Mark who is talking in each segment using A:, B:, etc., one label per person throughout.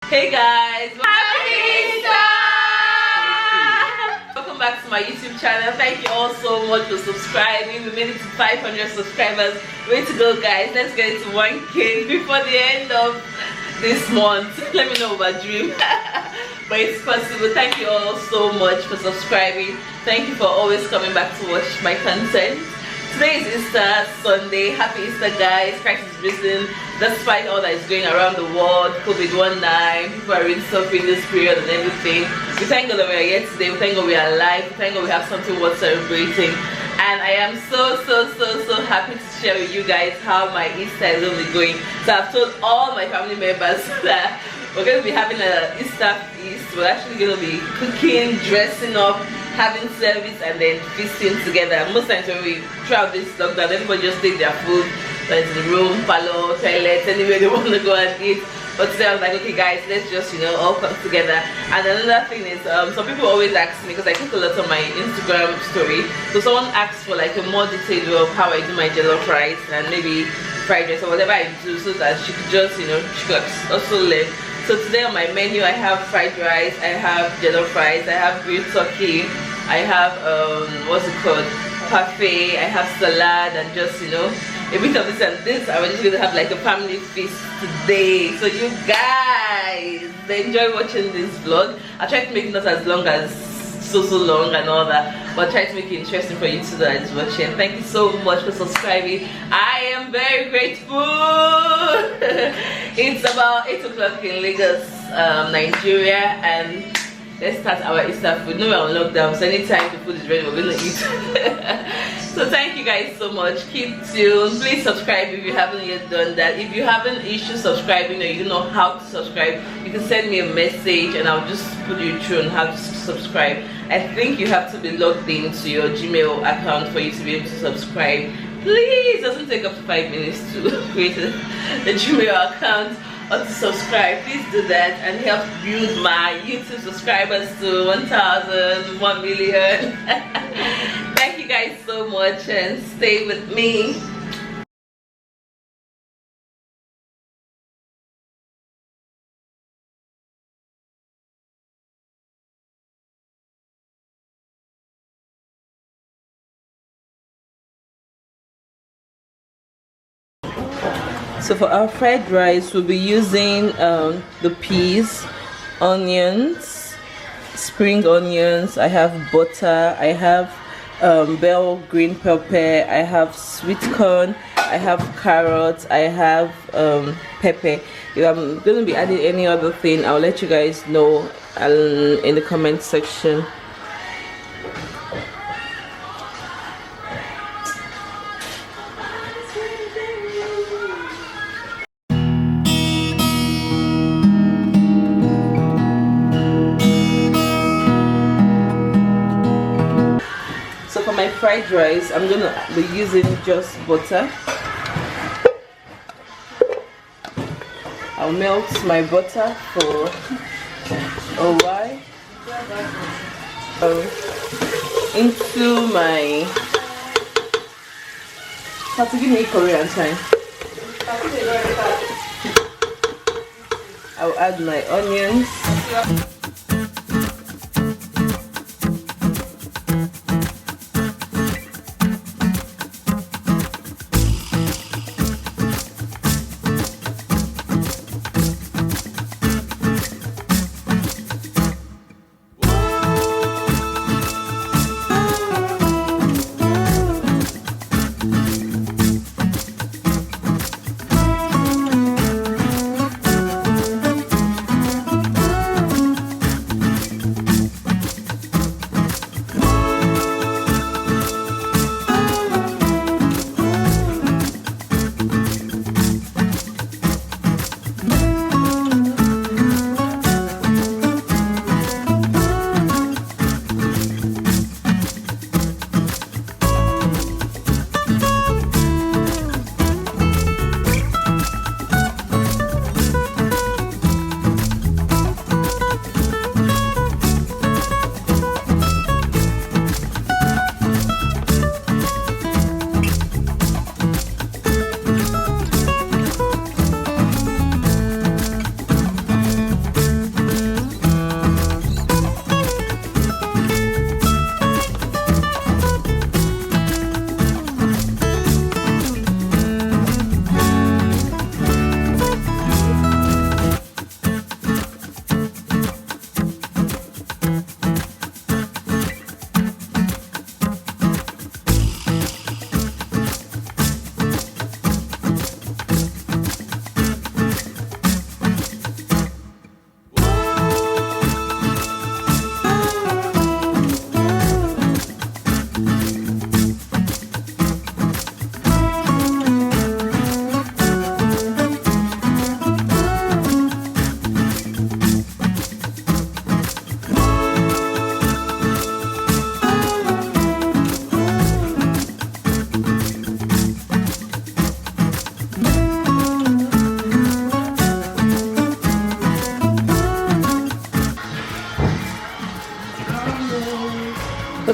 A: Hey guys, happy Easter! Welcome back to my YouTube channel. Thank you all so much for subscribing. We made it to 500 subscribers. Way to go, guys. Let's get it to 1K before the end of this month. Let me know about dream. But it's possible. Thank you all so much for subscribing. Thank you for always coming back to watch my content. Today is Easter Sunday. Happy Easter, guys. Christ is risen. Despite all that is going around the world, COVID-19, people are really suffering this period and everything. We thank God that we are here today. We thank God we are alive. We thank God we have something worth celebrating. And I am so happy to share with you guys how my Easter is going to be going. So I've told all my family members that we're going to be having an Easter feast. We're actually going to be cooking, dressing up, having service, and then feasting together. Most times when we try out this lockdown, everybody just take their food, whether it's the room, parlor, toilet, anywhere they want to go and eat. But today I was like, okay guys, let's just, you know, all come together. And another thing is, some people always ask me, because I cook a lot on my Instagram story, so someone asks for like a more detailed view of how I do my jollof rice and maybe fried rice or whatever I do, so that she could just, you know, she could also learn. So today on my menu I have fried rice, I have jollof rice, I have grilled turkey, I have what's it called, PARFAIT, I have salad, and just, you know, a bit of this and this. I was just going to have like a family feast today. So you guys enjoy watching this vlog. I try to make it not as long as so long and all that, but try to make it interesting for you too that is watching. Thank you so much for subscribing. I am very grateful. It's about 8 o'clock in Lagos, Nigeria, and let's start our Easter food. No, we're on lockdown, so anytime the food is ready, we're gonna eat. So thank you guys so much. Keep tuned. Please subscribe if you haven't yet done that. If you haven't issued subscribing or you don't know how to subscribe, you can send me a message and I'll just put you through on how to subscribe. I think you have to be logged into your Gmail account for you to be able to subscribe. Please, it doesn't take up to 5 minutes to create a Gmail account or to subscribe. Please do that and help build my YouTube subscribers to 1,000, 1 million. Thank you guys so much and stay with me. So for our fried rice, we'll be using the peas, onions, spring onions, I have butter, I have bell green pepper, I have sweet corn, I have carrots, I have pepper. If I'm going to be adding any other thing, I'll let you guys know in the comment section. My fried rice, I'm gonna be using just butter. I'll melt my butter for a while into my. Have to give me Korean time. I'll add my onions.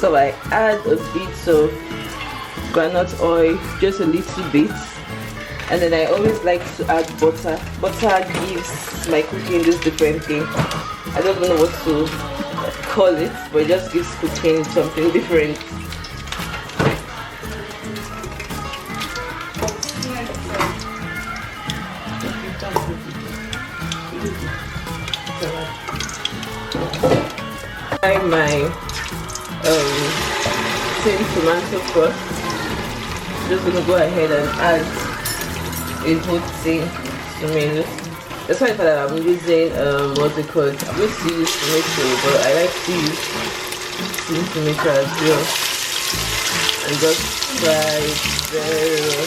A: So I add a bit of groundnut oil, just a little bit, and then I always like to add butter. Butter gives my cooking this different thing. I don't know what to call it, but it just gives cooking something different. My thin tomato sauce. Just gonna go ahead and add a whole tin tomato. That's why that I'm using what's it called? I'm going to use tomato, but I like to use tin tomato as well. And just fry it very well.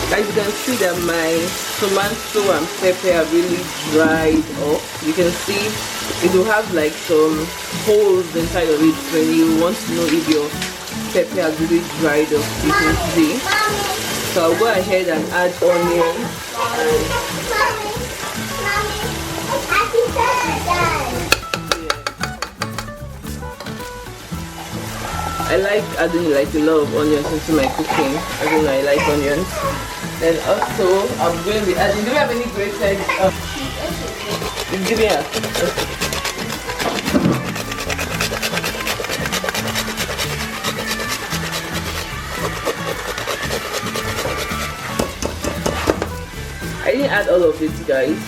A: As you can see that my tomato and pepper are really dried off. You can see it will have like some holes inside of it when you want to know if your pepper has really dried off. You can see. So I'll go ahead and add onion. I like adding like a lot of onions into my cooking. I don't know, I like onions. Then also I'm going to be adding, do you have any grated? Give me a. I didn't add all of it, guys.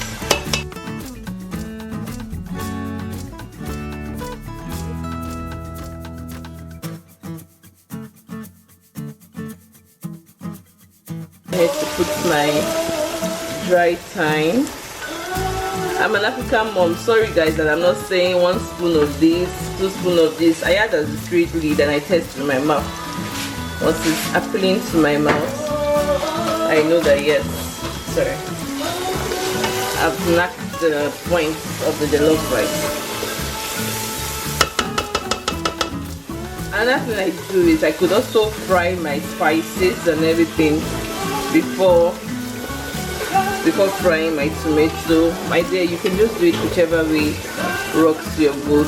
A: I had to put my dry thyme. I'm an African mom. Sorry guys that I'm not saying 1 spoon of this, 2 spoons of this. I add as a straight lead and I test in my mouth. Once it's appealing to my mouth, I know that yes, sorry, I've knocked the point of the jollof rice. Another thing I do is I could also fry my spices and everything before frying my tomato. My dear, you can just do it whichever way rocks your boat.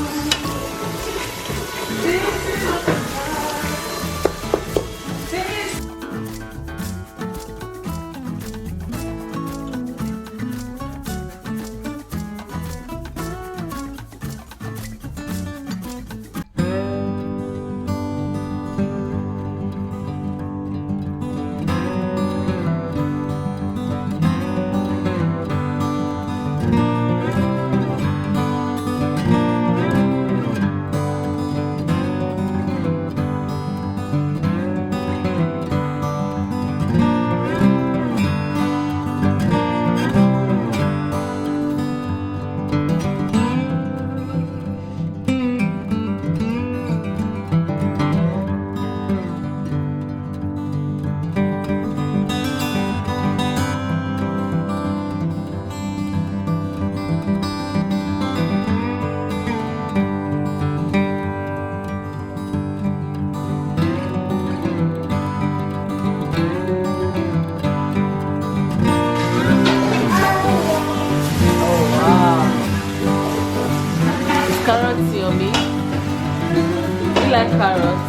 A: carrots yummy? Do you like carrots?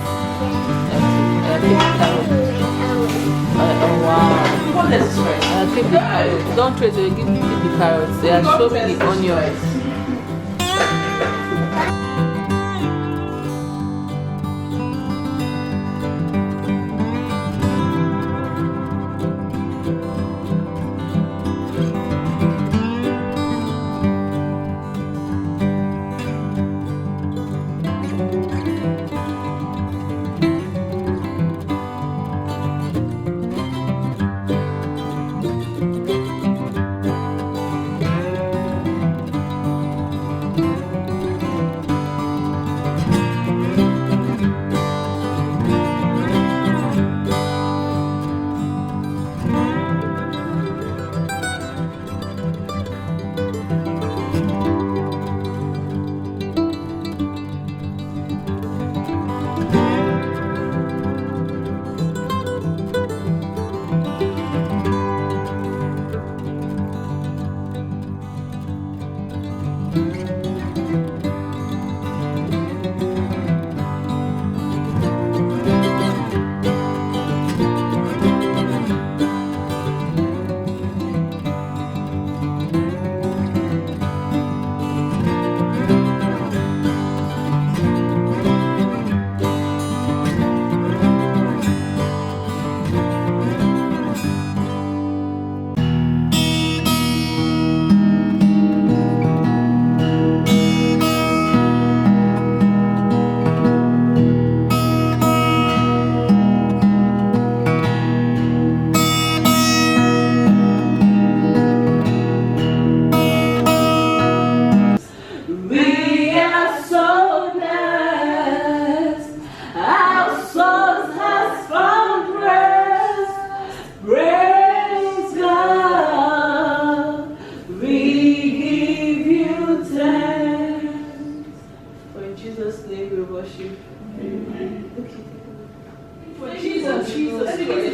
A: Take the carrots. Oh wow.
B: What is this?
A: Take the carrots. Don't trade it, give the carrots. Show me the onions.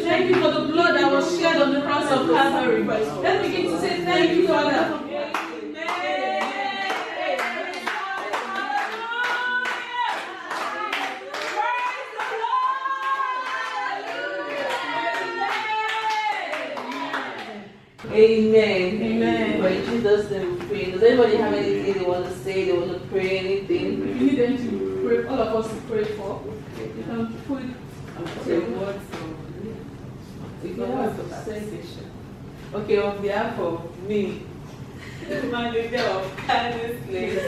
B: Thank you for the blood that was shed on the cross of Calvary. Let's begin to say thank you, Father.
A: Amen. Amen. For in Jesus' name we pray. Does anybody have anything they want to say? They want to pray anything?
B: We need them to pray. All of us to pray for. You can put
A: say words. Okay, on behalf of me, the manager of Kindness Place,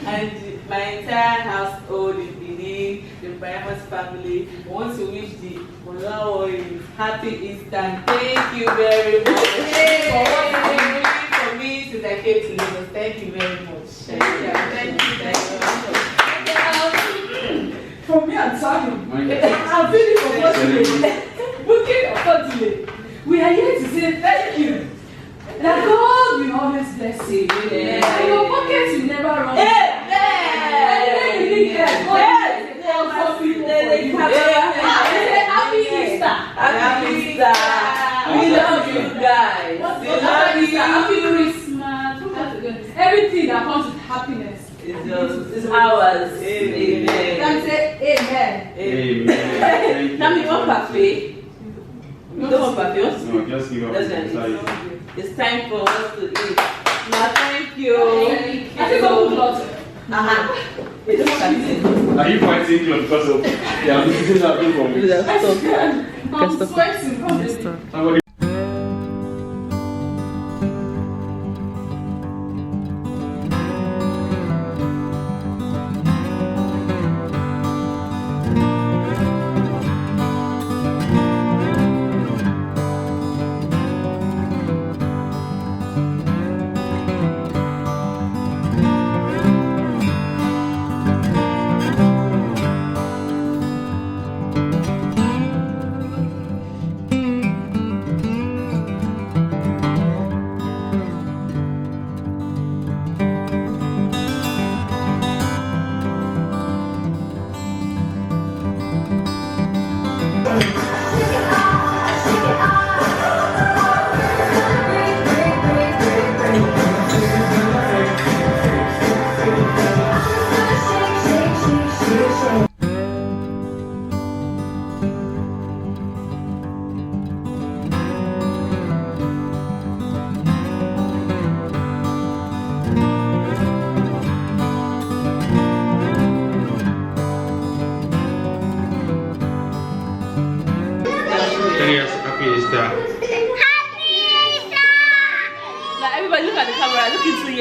A: and my entire household in Benin, the Primus family, I want to wish the Olawoye happy Easter. Thank you very much for what you been doing for me since I came to Lagos. Thank you very much. Thank you.
B: For me and Sammy, I'm feeling for booking accordingly. We are here to say thank you. That God will always bless you. And your pockets will never run. And you need help. God will people for you. Happy Easter.
A: Happy Easter. We love you guys.
B: Happy Christmas. Everything that comes with happiness.
A: It's ours. Amen.
B: Can say amen.
C: Amen.
A: Tell me one parfait. You don't want parfait?
C: No, just give up.
A: It's time for us to eat. Now, thank you.
B: I think I'll put lots.
C: Are you fighting you because of I'm losing that thing from me?
B: I'm sweating.
C: Somebody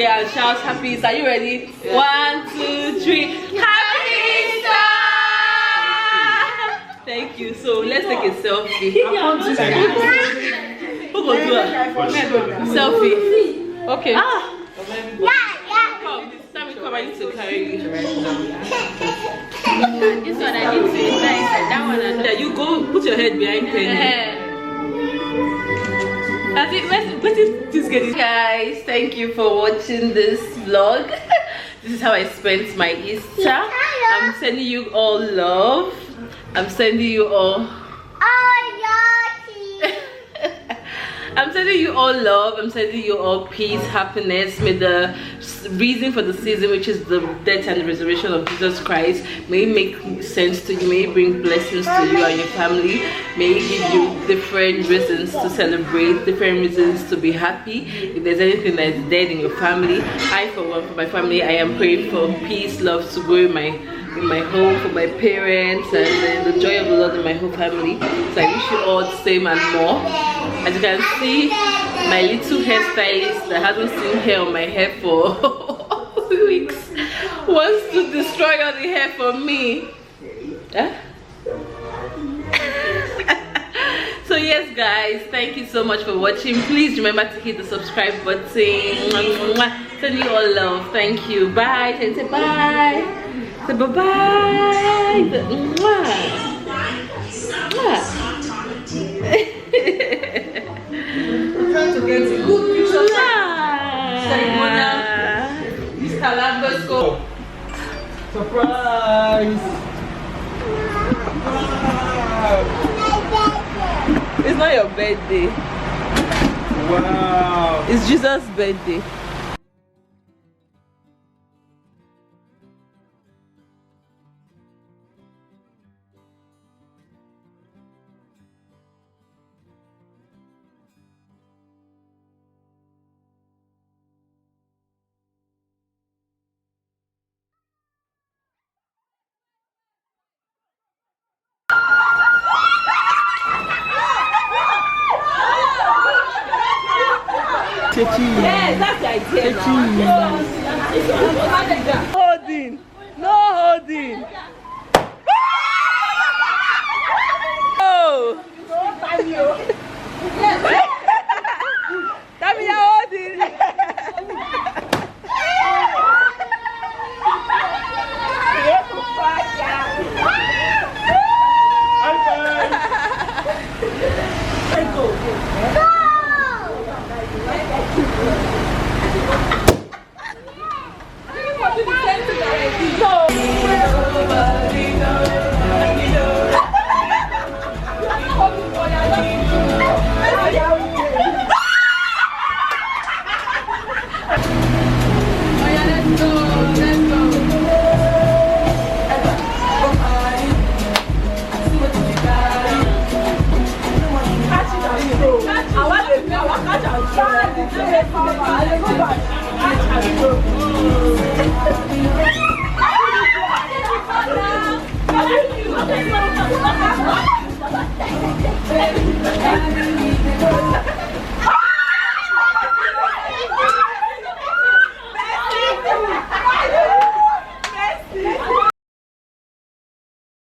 A: today and shout happy Easter. Are you ready? Yeah. 1, 2, 3. Happy Easter! Thank you. So let's take a selfie. Who will do it? Selfie. Okay. Come, I need to carry you. This one I need to nice. That one and that. You go put your head behind Penny. Guys, thank you for watching this vlog. This is how I spent my Easter. I'm sending you all love. I'm sending you all I'm sending you all love. I'm sending you all peace, happiness. May the reason for the season, which is the death and the resurrection of Jesus Christ, may it make sense to you. May it bring blessings to you and your family. May it give you different reasons to celebrate, different reasons to be happy. If there's anything that is dead in your family, I for one, for my family, I am praying for peace, love to grow in my home, for my parents, and then the joy of the Lord in my whole family. So I wish you all the same and more. As you can see, my little hairstylist that hasn't seen hair on my hair for weeks wants to destroy all the hair for me. Huh? So yes guys, thank you so much for watching. Please remember to hit the subscribe button. Send you all love. Thank you. Bye. Say bye. Say bye bye.
B: Trying to get a good picture. Ceremonial. Mr. Lambert go.
C: Surprise!
A: It's not your birthday.
C: Wow!
A: It's Jesus' birthday. Yes, that's the idea. Holding. No holding. Oh. That means you're holding. I want to